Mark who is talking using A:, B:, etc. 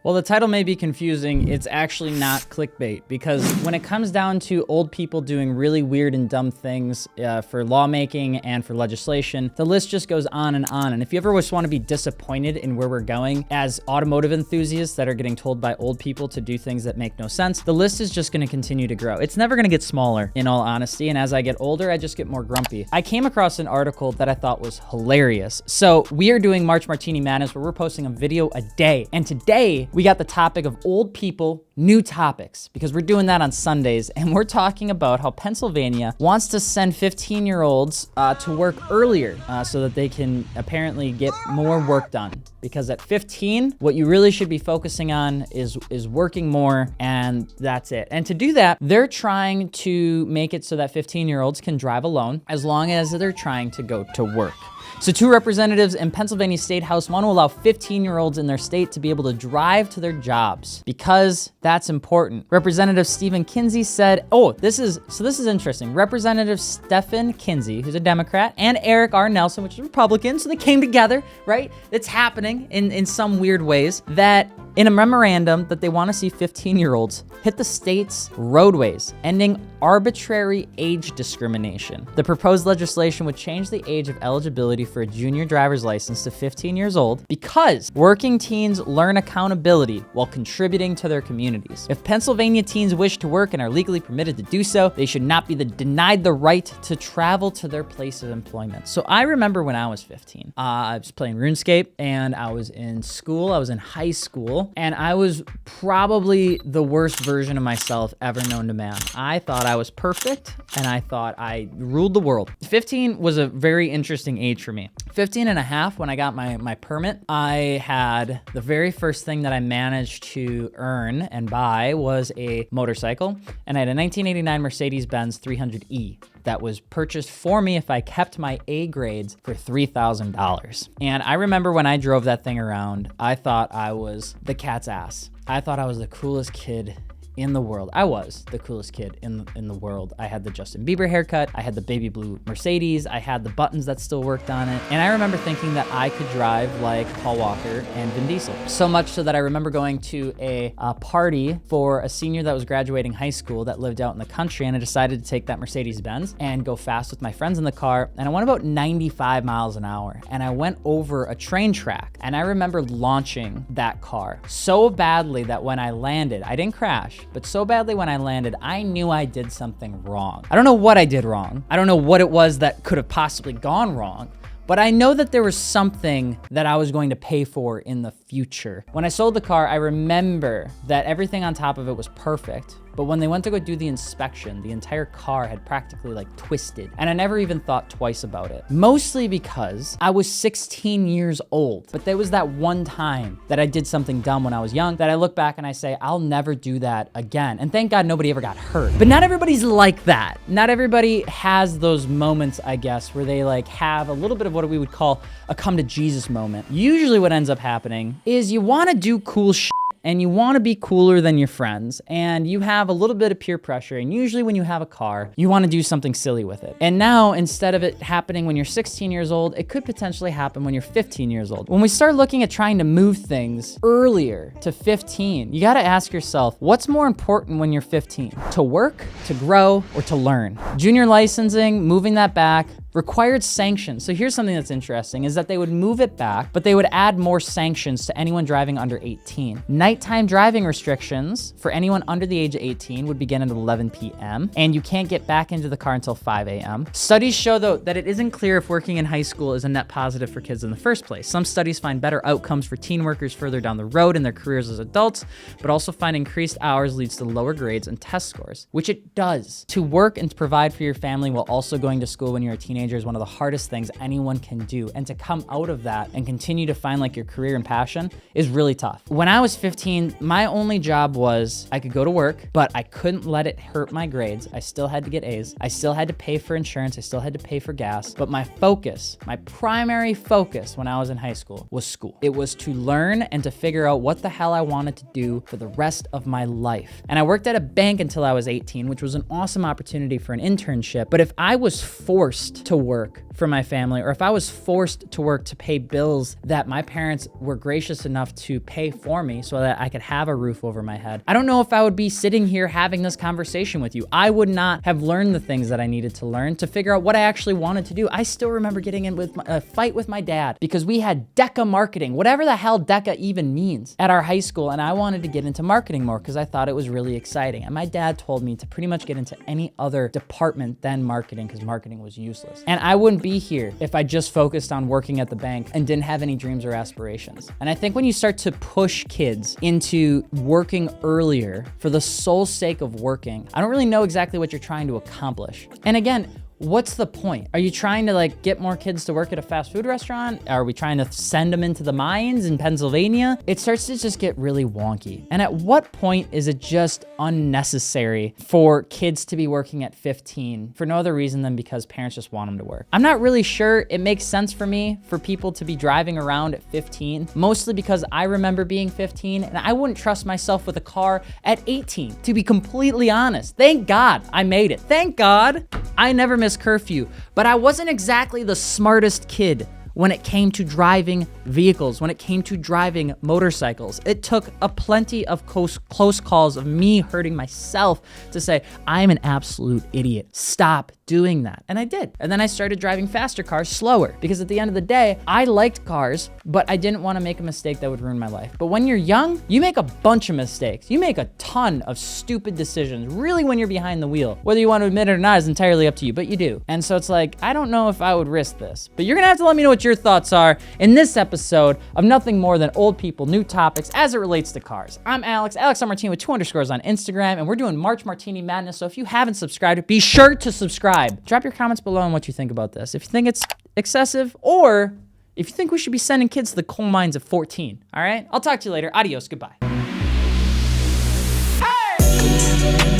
A: Well, the title may be confusing. It's actually not clickbait, because when it comes down to old people doing really weird and dumb things for lawmaking and for legislation, the list just goes on and on. And if you ever just want to be disappointed in where we're going as automotive enthusiasts that are getting told by old people to do things that make no sense, the list is just going to continue to grow. It's never going to get smaller, in all honesty. And as I get older, I just get more grumpy. I came across an article that I thought was hilarious. So we are doing March Martini Madness, where we're posting a video a day. And today we got the topic of old people, new topics, because we're doing that on Sundays. And we're talking about how Pennsylvania wants to send 15-year-olds to work earlier so that they can apparently get more work done. Because at 15, what you really should be focusing on is working more, and that's it. And to do that, they're trying to make it so that 15-year-olds can drive alone as long as they're trying to go to work. So 2 representatives in Pennsylvania State House want to allow 15-year-olds in their state to be able to drive to their jobs, because that's important. Representative Stephen Kinsey said, this is interesting. Representative Stephen Kinsey, who's a Democrat, and Eric R. Nelson, which is a Republican, so they came together, right? It's happening in some weird ways, that in a memorandum that they want to see 15-year-olds hit the state's roadways, ending arbitrary age discrimination. The proposed legislation would change the age of eligibility for a junior driver's license to 15 years old because working teens learn accountability while contributing to their communities. If Pennsylvania teens wish to work and are legally permitted to do so, they should not be denied the right to travel to their place of employment. So I remember when I was 15, I was playing RuneScape, and I was in school. I was in high school, and I was probably the worst version of myself ever known to man. I thought I was perfect, and I thought I ruled the world. 15 was a very interesting age for me. 15 and a half, when I got my permit, I had the very first thing that I managed to earn and buy was a motorcycle, and I had a 1989 Mercedes-Benz 300E that was purchased for me if I kept my A grades for $3,000. And I remember when I drove that thing around, I thought I was the cat's ass. I thought I was the coolest kid in the world. I was the coolest kid in the world. I had the Justin Bieber haircut. I had the baby blue Mercedes. I had the buttons that still worked on it. And I remember thinking that I could drive like Paul Walker and Vin Diesel. So much so that I remember going to a party for a senior that was graduating high school that lived out in the country, and I decided to take that Mercedes-Benz and go fast with my friends in the car. And I went about 95 miles an hour, and I went over a train track. And I remember launching that car so badly that when I landed, I didn't crash, but so badly when I landed, I knew I did something wrong. I don't know what I did wrong. I don't know what it was that could have possibly gone wrong, but I know that there was something that I was going to pay for in the future. When I sold the car, I remember that everything on top of it was perfect. But when they went to go do the inspection, the entire car had practically like twisted. And I never even thought twice about it. Mostly because I was 16 years old. But there was that one time that I did something dumb when I was young that I look back and I say, I'll never do that again. And thank God nobody ever got hurt. But not everybody's like that. Not everybody has those moments, I guess, where they like have a little bit of what we would call a come to Jesus moment. Usually what ends up happening is you want to do cool shit, and you want to be cooler than your friends, and you have a little bit of peer pressure, and usually when you have a car, you want to do something silly with it. And now, instead of it happening when you're 16 years old, it could potentially happen when you're 15 years old. When we start looking at trying to move things earlier to 15, you got to ask yourself, what's more important when you're 15? To work, to grow, or to learn? Junior licensing, moving that back, required sanctions. So here's something that's interesting, is that they would move it back, but they would add more sanctions to anyone driving under 18. Nighttime driving restrictions for anyone under the age of 18 would begin at 11 p.m. and you can't get back into the car until 5 a.m. Studies show, though, that it isn't clear if working in high school is a net positive for kids in the first place. Some studies find better outcomes for teen workers further down the road in their careers as adults, but also find increased hours leads to lower grades and test scores, which it does. To work and to provide for your family while also going to school when you're a teenager is one of the hardest things anyone can do. And to come out of that and continue to find like your career and passion is really tough. When I was 15, my only job was I could go to work, but I couldn't let it hurt my grades. I still had to get A's. I still had to pay for insurance. I still had to pay for gas. But my focus, my primary focus when I was in high school was school. It was to learn and to figure out what the hell I wanted to do for the rest of my life. And I worked at a bank until I was 18, which was an awesome opportunity for an internship. But if I was forced to to work for my family, or if I was forced to work to pay bills that my parents were gracious enough to pay for me so that I could have a roof over my head, I don't know if I would be sitting here having this conversation with you. I would not have learned the things that I needed to learn to figure out what I actually wanted to do. I still remember getting in with a fight with my dad because we had DECA marketing, whatever the hell DECA even means, at our high school, and I wanted to get into marketing more because I thought it was really exciting. And my dad told me to pretty much get into any other department than marketing because marketing was useless. And I wouldn't be here if I just focused on working at the bank and didn't have any dreams or aspirations. And I think when you start to push kids into working earlier for the sole sake of working, I don't really know exactly what you're trying to accomplish. And again, what's the point? Are you trying to like get more kids to work at a fast food restaurant? Are we trying to send them into the mines in Pennsylvania? It starts to just get really wonky. And at what point is it just unnecessary for kids to be working at 15 for no other reason than because parents just want them to work? I'm not really sure it makes sense for me for people to be driving around at 15, mostly because I remember being 15 and I wouldn't trust myself with a car at 18, to be completely honest. Thank God I made it. Thank God I never missed curfew, but I wasn't exactly the smartest kid when it came to driving vehicles, when it came to driving motorcycles. It took a plenty of close calls of me hurting myself to say, I'm an absolute idiot. Stop doing that. And I did. And then I started driving faster cars slower because at the end of the day, I liked cars, but I didn't want to make a mistake that would ruin my life. But when you're young, you make a bunch of mistakes. You make a ton of stupid decisions, really, when you're behind the wheel. Whether you want to admit it or not is entirely up to you, but you do. And so it's like, I don't know if I would risk this, but you're gonna have to let me know what your thoughts are in this episode of Nothing More Than Old People, New Topics as it relates to cars. I'm Alex Martini with 2 underscores on Instagram, and we're doing March Martini Madness. So if you haven't subscribed, be sure to subscribe. Drop your comments below on what you think about this. If you think it's excessive, or if you think we should be sending kids to the coal mines at 14. All right? I'll talk to you later. Adios. Goodbye. Hey!